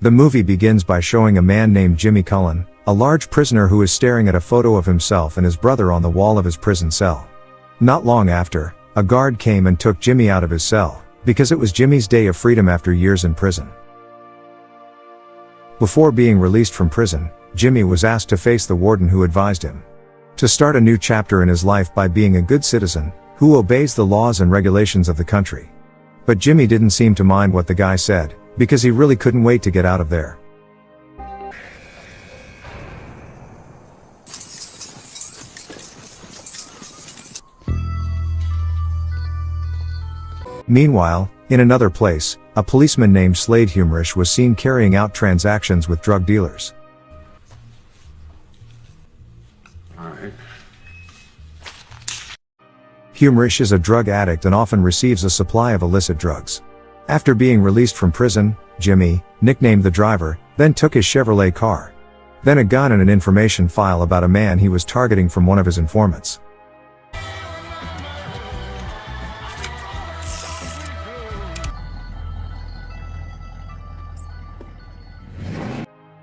The movie begins by showing a man named Jimmy Cullen, a large prisoner who is staring at a photo of himself and his brother on the wall of his prison cell. Not long after, a guard came and took Jimmy out of his cell, because it was Jimmy's day of freedom after years in prison. Before being released from prison, Jimmy was asked to face the warden who advised him to start a new chapter in his life by being a good citizen, who obeys the laws and regulations of the country. But Jimmy didn't seem to mind what the guy said, because he really couldn't wait to get out of there. Meanwhile, in another place, a policeman named Sláughter was seen carrying out transactions with drug dealers. Humrish is a drug addict and often receives a supply of illicit drugs. After being released from prison, Jimmy, nicknamed the driver, then took his Chevrolet car. Then a gun and an information file about a man he was targeting from one of his informants.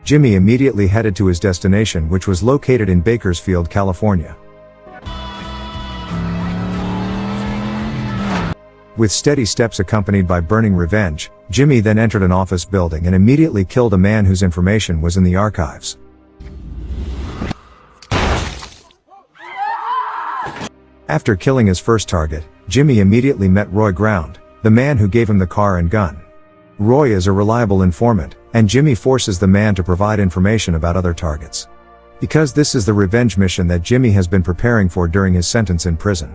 Jimmy immediately headed to his destination, which was located in Bakersfield, California. With steady steps accompanied by burning revenge, Jimmy then entered an office building and immediately killed a man whose information was in the archives. After killing his first target, Jimmy immediately met Roy Ground, the man who gave him the car and gun. Roy is a reliable informant, and Jimmy forces the man to provide information about other targets. Because this is the revenge mission that Jimmy has been preparing for during his sentence in prison.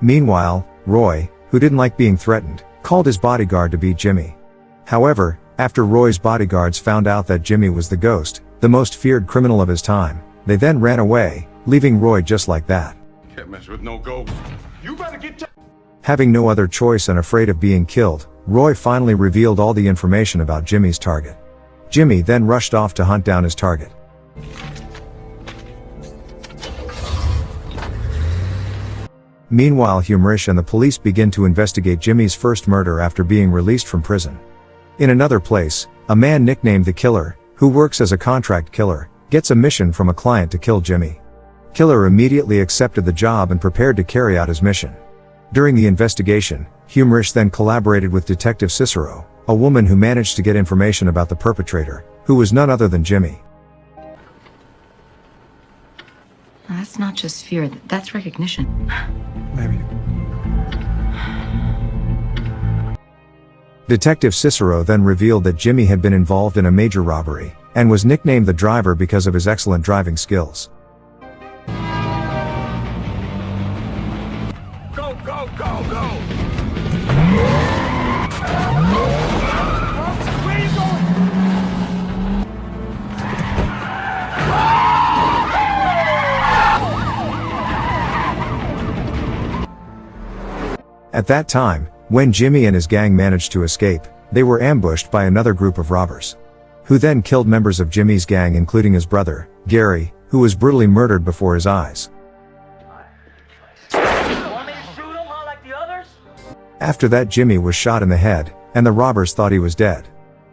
Meanwhile, Roy, who didn't like being threatened, called his bodyguard to beat Jimmy. However, after Roy's bodyguards found out that Jimmy was the Ghost, the most feared criminal of his time, they then ran away, leaving Roy just like that. Can't mess with no ghost. You better get Having no other choice and afraid of being killed, Roy finally revealed all the information about Jimmy's target. Jimmy then rushed off to hunt down his target. Meanwhile, Humrish and the police begin to investigate Jimmy's first murder after being released from prison. In another place, a man nicknamed the Killer, who works as a contract killer, gets a mission from a client to kill Jimmy. Killer immediately accepted the job and prepared to carry out his mission. During the investigation, Humrish then collaborated with Detective Cicero, a woman who managed to get information about the perpetrator, who was none other than Jimmy. That's not just fear, that's recognition. Maybe. Detective Cicero then revealed that Jimmy had been involved in a major robbery, and was nicknamed the Driver because of his excellent driving skills. Go, go, go, go! Where are you going? At that time, when Jimmy and his gang managed to escape, they were ambushed by another group of robbers, who then killed members of Jimmy's gang including his brother, Gary, who was brutally murdered before his eyes. After that, Jimmy was shot in the head, and the robbers thought he was dead.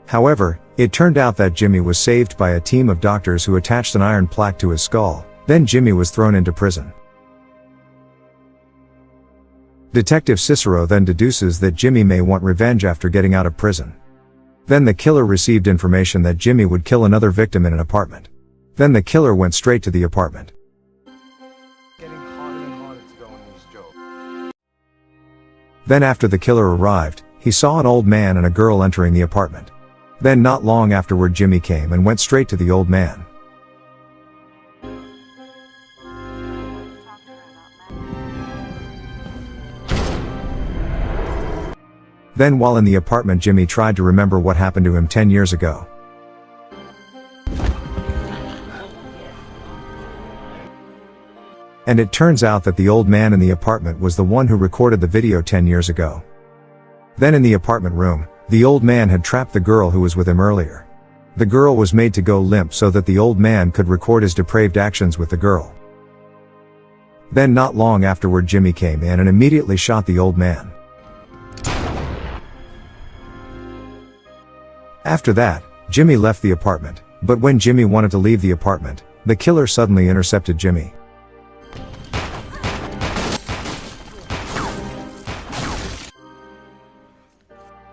However, it turned out that Jimmy was saved by a team of doctors who attached an iron plaque to his skull. Then Jimmy was thrown into prison. Detective Cicero then deduces that Jimmy may want revenge after getting out of prison. Then the killer received information that Jimmy would kill another victim in an apartment. Then the killer went straight to the apartment. Then after the killer arrived, he saw an old man and a girl entering the apartment. Then not long afterward, Jimmy came and went straight to the old man. Then while in the apartment, Jimmy tried to remember what happened to him 10 years ago. And it turns out that the old man in the apartment was the one who recorded the video 10 years ago. Then in the apartment room, the old man had trapped the girl who was with him earlier. The girl was made to go limp so that the old man could record his depraved actions with the girl. Then not long afterward, Jimmy came in and immediately shot the old man. After that, Jimmy left the apartment, but when Jimmy wanted to leave the apartment, the killer suddenly intercepted Jimmy.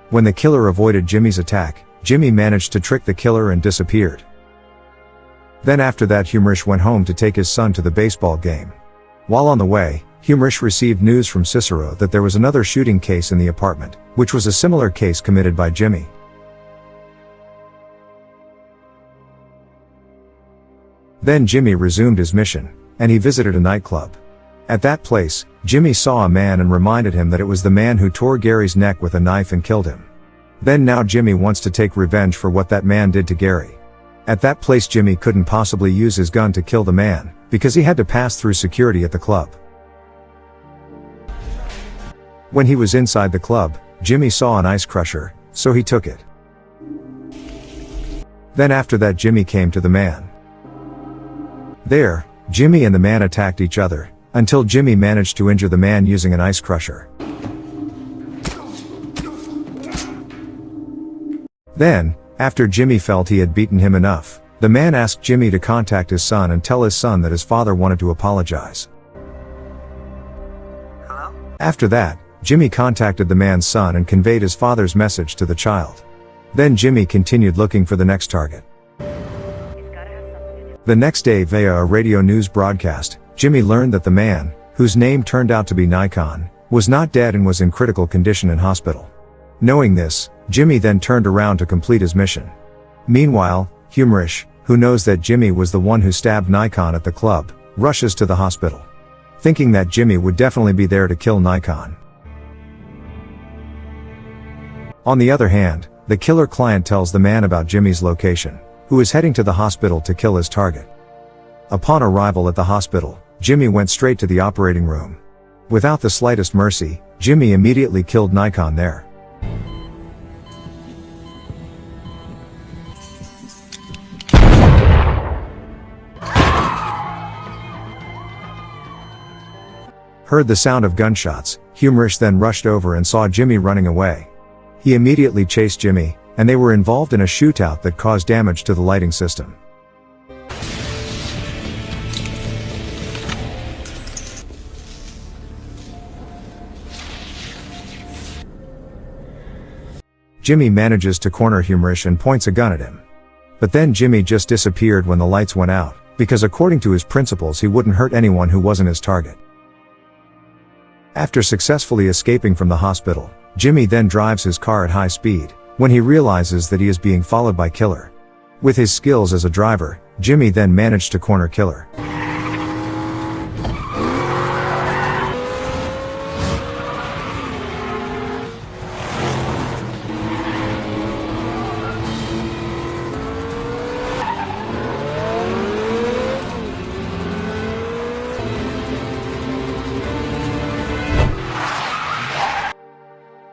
When the killer avoided Jimmy's attack, Jimmy managed to trick the killer and disappeared. Then after that, Humrish went home to take his son to the baseball game. While on the way, Humrish received news from Cicero that there was another shooting case in the apartment, which was a similar case committed by Jimmy. Then Jimmy resumed his mission, and he visited a nightclub. At that place, Jimmy saw a man and reminded him that it was the man who tore Gary's neck with a knife and killed him. Then now Jimmy wants to take revenge for what that man did to Gary. At that place, Jimmy couldn't possibly use his gun to kill the man, because he had to pass through security at the club. When he was inside the club, Jimmy saw an ice crusher, so he took it. Then after that, Jimmy came to the man. There, Jimmy and the man attacked each other, until Jimmy managed to injure the man using an ice crusher. Then, after Jimmy felt he had beaten him enough, the man asked Jimmy to contact his son and tell his son that his father wanted to apologize. Hello? After that, Jimmy contacted the man's son and conveyed his father's message to the child. Then Jimmy continued looking for the next target. The next day, via a radio news broadcast, Jimmy learned that the man, whose name turned out to be Nikon, was not dead and was in critical condition in hospital. Knowing this, Jimmy then turned around to complete his mission. Meanwhile, Humrish, who knows that Jimmy was the one who stabbed Nikon at the club, rushes to the hospital, thinking that Jimmy would definitely be there to kill Nikon. On the other hand, the killer client tells the man about Jimmy's location, who is heading to the hospital to kill his target. Upon arrival at the hospital, Jimmy went straight to the operating room. Without the slightest mercy, Jimmy immediately killed Nikon there. Heard the sound of gunshots, Humrish then rushed over and saw Jimmy running away. He immediately chased Jimmy, and they were involved in a shootout that caused damage to the lighting system. Jimmy manages to corner Humrish and points a gun at him. But then Jimmy just disappeared when the lights went out, because according to his principles he wouldn't hurt anyone who wasn't his target. After successfully escaping from the hospital, Jimmy then drives his car at high speed, when he realizes that he is being followed by Killer. With his skills as a driver, Jimmy then managed to corner Killer.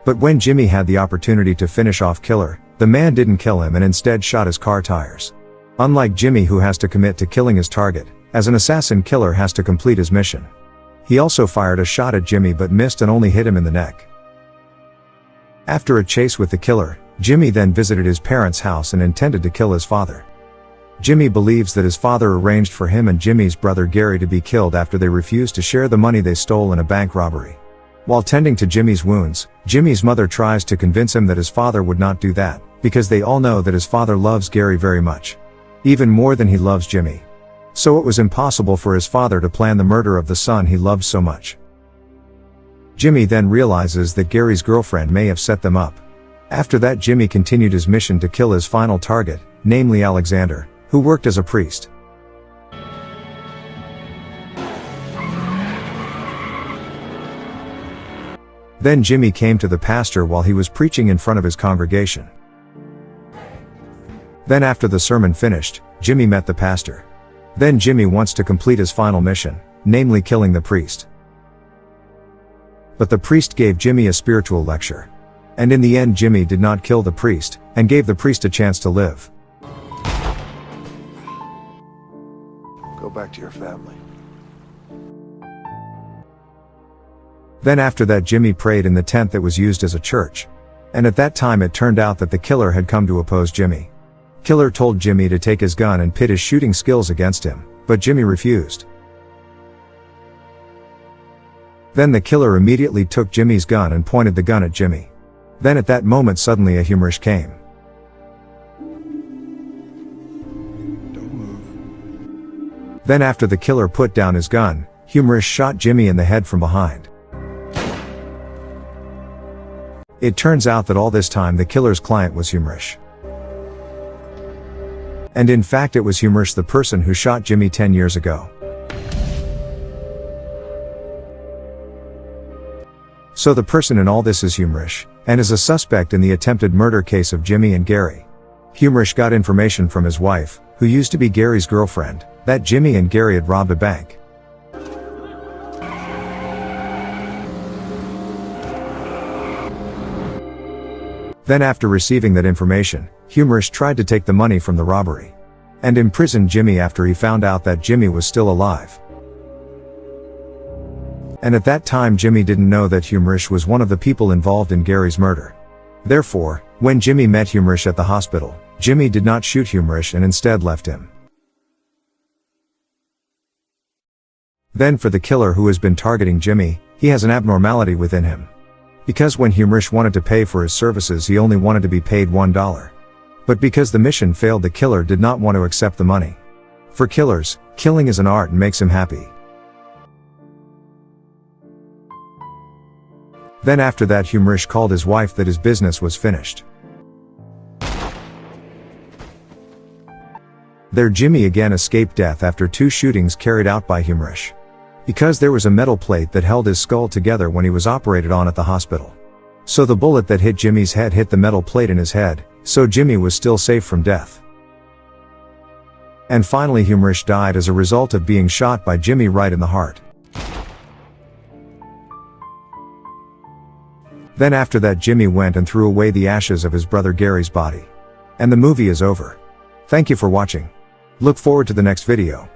But when Jimmy had the opportunity to finish off Killer, the man didn't kill him and instead shot his car tires. Unlike Jimmy, who has to commit to killing his target, as an assassin, Killer has to complete his mission. He also fired a shot at Jimmy but missed and only hit him in the neck. After a chase with the Killer, Jimmy then visited his parents' house and intended to kill his father. Jimmy believes that his father arranged for him and Jimmy's brother Gary to be killed after they refused to share the money they stole in a bank robbery. While tending to Jimmy's wounds, Jimmy's mother tries to convince him that his father would not do that, because they all know that his father loves Gary very much. Even more than he loves Jimmy. So it was impossible for his father to plan the murder of the son he loved so much. Jimmy then realizes that Gary's girlfriend may have set them up. After that, Jimmy continued his mission to kill his final target, namely Alexander, who worked as a priest. Then Jimmy came to the pastor while he was preaching in front of his congregation. Then after the sermon finished, Jimmy met the pastor. Then Jimmy wants to complete his final mission, namely killing the priest. But the priest gave Jimmy a spiritual lecture. And in the end, Jimmy did not kill the priest, and gave the priest a chance to live. Go back to your family. Then after that, Jimmy prayed in the tent that was used as a church. And at that time it turned out that the killer had come to oppose Jimmy. Killer told Jimmy to take his gun and pit his shooting skills against him, but Jimmy refused. Then the killer immediately took Jimmy's gun and pointed the gun at Jimmy. Then at that moment suddenly a humorist came. Don't move. Then after the killer put down his gun, humorist shot Jimmy in the head from behind. It turns out that all this time the killer's client was humorist. And in fact it was humorist the person who shot Jimmy 10 years ago. So the person in all this is humorist, and is a suspect in the attempted murder case of Jimmy and Gary. Humorist got information from his wife, who used to be Gary's girlfriend, that Jimmy and Gary had robbed a bank. Then after receiving that information, humorist tried to take the money from the robbery and imprisoned Jimmy after he found out that Jimmy was still alive. And at that time Jimmy didn't know that humorist was one of the people involved in Gary's murder. Therefore, when Jimmy met humorist at the hospital, Jimmy did not shoot humorist and instead left him. Then for the killer who has been targeting Jimmy, he has an abnormality within him. Because when humorist wanted to pay for his services he only wanted to be paid $1. But because the mission failed the killer did not want to accept the money. For killers, killing is an art and makes him happy. Then after that humorist called his wife that his business was finished. There Jimmy again escaped death after 2 shootings carried out by humorist. Because there was a metal plate that held his skull together when he was operated on at the hospital. So the bullet that hit Jimmy's head hit the metal plate in his head, so Jimmy was still safe from death. And finally humorist died as a result of being shot by Jimmy right in the heart. Then after that Jimmy went and threw away the ashes of his brother Gary's body. And the movie is over. Thank you for watching. Look forward to the next video.